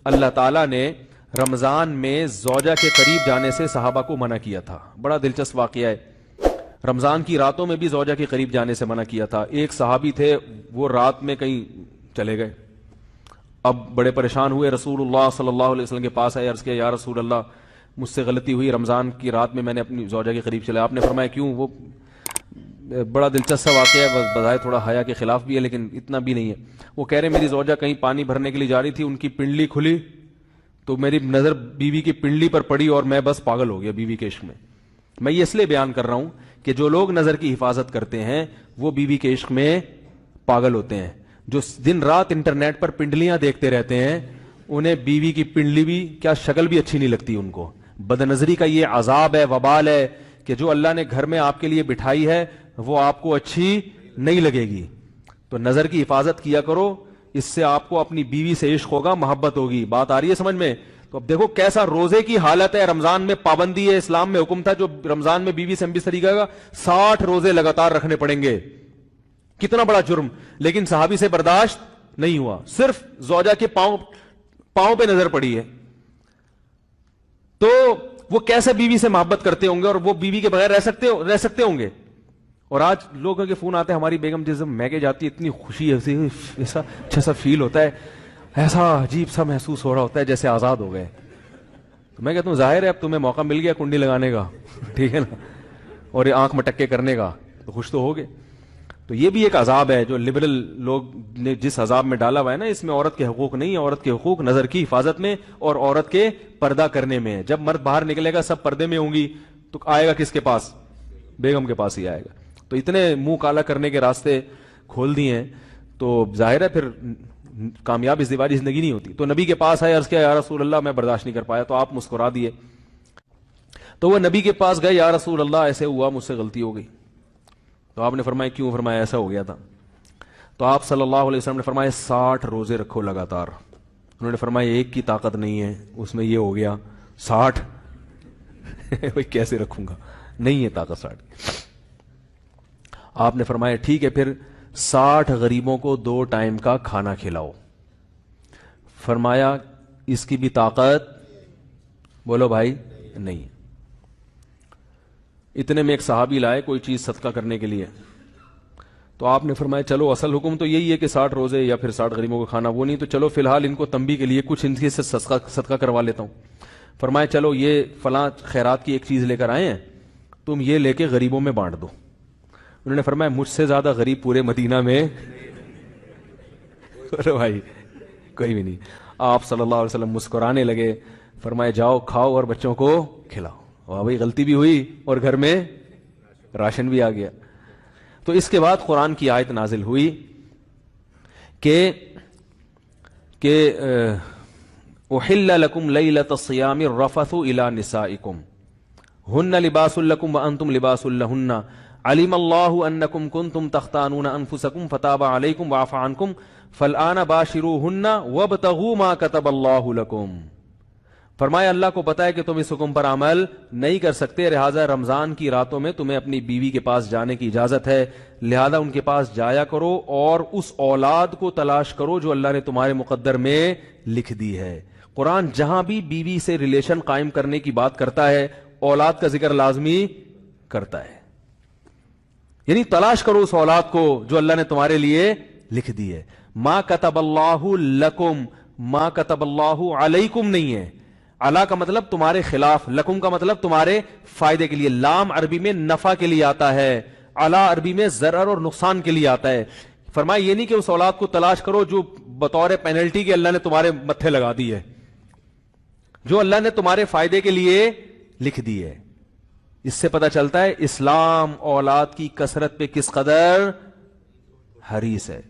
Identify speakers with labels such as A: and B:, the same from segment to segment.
A: اللہ تعالیٰ نے رمضان میں زوجہ کے قریب جانے سے صحابہ کو منع کیا تھا. بڑا دلچسپ واقعہ ہے. رمضان کی راتوں میں بھی زوجہ کے قریب جانے سے منع کیا تھا. ایک صحابی تھے, وہ رات میں کہیں چلے گئے, اب بڑے پریشان ہوئے, رسول اللہ صلی اللہ علیہ وسلم کے پاس آئے, عرض کیا یا رسول اللہ مجھ سے غلطی ہوئی, رمضان کی رات میں نے اپنی زوجہ کے قریب چلا. آپ نے فرمایا کیوں؟ وہ بڑا دلچسپ واقعہ ہے, بظاہر تھوڑا حیا کے خلاف بھی ہے لیکن اتنا بھی نہیں ہے. وہ کہہ رہے میری زوجہ کہیں پانی بھرنے کے لیے جا رہی تھی, ان کی پنڈلی کھلی تو میری نظر بیوی کی پنڈلی پر پڑی اور میں بس پاگل ہو گیا بیوی کے عشق میں. میں یہ اس لیے بیان کر رہا ہوں کہ جو لوگ نظر کی حفاظت کرتے ہیں وہ بیوی کے عشق میں پاگل ہوتے ہیں. جو دن رات انٹرنیٹ پر پنڈلیاں دیکھتے رہتے ہیں انہیں بیوی کی پنڈلی بھی کیا شکل بھی اچھی نہیں لگتی ان کو. بد نظری کا یہ عذاب ہے, وبال ہے کہ جو اللہ نے گھر میں آپ کے لیے بٹھائی ہے وہ آپ کو اچھی نہیں لگے گی. تو نظر کی حفاظت کیا کرو, اس سے آپ کو اپنی بیوی سے عشق ہوگا, محبت ہوگی. بات آ رہی ہے سمجھ میں؟ تو اب دیکھو کیسا روزے کی حالت ہے. رمضان میں پابندی ہے, اسلام میں حکم تھا جو رمضان میں بیوی سے ہم بستری کرے گا 60 روزے لگاتار رکھنے پڑیں گے. کتنا بڑا جرم, لیکن صحابی سے برداشت نہیں ہوا. صرف زوجہ کے پاؤں پہ نظر پڑی ہے تو وہ کیسے بیوی سے محبت کرتے ہوں گے, اور وہ بیوی کے بغیر رہ سکتے ہوں گے. اور آج لوگوں کے فون آتے ہیں, ہماری بیگم جس دن میکے جاتی ہے اتنی خوشی ہے, ایسا اچھا سا فیل ہوتا ہے, ایسا عجیب سا محسوس ہو رہا ہوتا ہے جیسے آزاد ہو گئے. تو میں کہتا ہوں ظاہر ہے اب تمہیں موقع مل گیا کنڈی لگانے کا, ٹھیک ہے نا, اور آنکھ مٹکے کرنے کا, تو خوش تو ہوگے. تو یہ بھی ایک عذاب ہے جو لبرل لوگ نے جس عذاب میں ڈالا ہوا ہے نا, اس میں عورت کے حقوق نہیں ہے. عورت کے حقوق نظر کی حفاظت میں اور عورت کے پردہ کرنے میں ہے. جب مرد باہر نکلے گا سب پردے میں ہوں گی تو آئے گا کس کے پاس؟ بیگم کے پاس ہی آئے گا. تو اتنے منہ کالا کرنے کے راستے کھول دیے ہیں تو ظاہر ہے پھر کامیاب ازدواجی زندگی نہیں ہوتی. تو نبی کے پاس آئے, عرض کیا یا رسول اللہ میں برداشت نہیں کر پایا. تو آپ مسکرا دیے. تو وہ نبی کے پاس گئے, یا رسول اللہ ایسے ہوا, مجھ سے غلطی ہو گئی. تو آپ نے فرمایا کیوں؟ فرمایا ایسا ہو گیا تھا. تو آپ صلی اللہ علیہ وسلم نے فرمایا 60 روزے رکھو لگاتار. انہوں نے فرمایا ایک کی طاقت نہیں ہے, اس میں یہ ہو گیا 60 بھائی کیسے رکھوں گا, نہیں ہے طاقت 60. آپ نے فرمایا ٹھیک ہے پھر 60 غریبوں کو 2 ٹائم کا کھانا کھلاؤ. فرمایا اس کی بھی طاقت, بولو بھائی, نہیں. اتنے میں ایک صحابی لائے کوئی چیز صدقہ کرنے کے لیے. تو آپ نے فرمایا چلو اصل حکم تو یہی ہے کہ 60 روزے یا پھر 60 غریبوں کو کھانا, وہ نہیں تو چلو فی الحال ان کو تنبیہ کے لیے کچھ ان کی سے صدقہ کروا لیتا ہوں. فرمایا چلو یہ فلاں خیرات کی ایک چیز لے کر آئے ہیں, تم یہ لے کے غریبوں میں بانٹ دو. انہوں نے فرمایا مجھ سے زیادہ غریب پورے مدینہ میں بھائی کوئی بھی نہیں. آپ صلی اللہ علیہ وسلم مسکرانے لگے, فرمایا جاؤ کھاؤ اور بچوں کو کھلاؤ. واہ بھائی غلطی بھی ہوئی اور گھر میں راشن بھی آ گیا. تو اس کے بعد قرآن کی آیت نازل ہوئی کہ احل لکم لیلۃ الصیام الرفث الی نسائکم ہن لباس لکم وانتم لباس لہن علم اللہ انکم کنتم تختانون انفسکم فتاب علیکم وعفى عنکم فالآن باشروہن وابتغوا ما کتب اللہ لکم. فرمایا اللہ کو پتا ہے کہ تم اس حکم پر عمل نہیں کر سکتے, لہذا رمضان کی راتوں میں تمہیں اپنی بیوی کے پاس جانے کی اجازت ہے, لہذا ان کے پاس جایا کرو اور اس اولاد کو تلاش کرو جو اللہ نے تمہارے مقدر میں لکھ دی ہے. قرآن جہاں بھی بیوی سے ریلیشن قائم کرنے کی بات کرتا ہے اولاد کا ذکر لازمی کرتا ہے, یعنی تلاش کرو اس اولاد کو جو اللہ نے تمہارے لیے لکھ دی ہے. ما کتب اللہ لکم, ما کتب اللہ علیکم نہیں ہے. علا کا مطلب تمہارے خلاف, لکم کا مطلب تمہارے فائدے کے لیے. لام عربی میں نفع کے لیے آتا ہے, علا عربی میں ضرر اور نقصان کے لیے آتا ہے. فرمایا یہ نہیں کہ اس اولاد کو تلاش کرو جو بطور پینلٹی کے اللہ نے تمہارے متھے لگا دی ہے, جو اللہ نے تمہارے فائدے کے لیے لکھ دی ہے. اس سے پتہ چلتا ہے اسلام اولاد کی کثرت پہ کس قدر حریص ہے.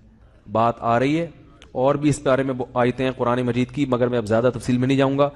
A: بات آ رہی ہے اور بھی اس بارے میں آیتیں ہیں قرآن مجید کی, مگر میں اب زیادہ تفصیل میں نہیں جاؤں گا.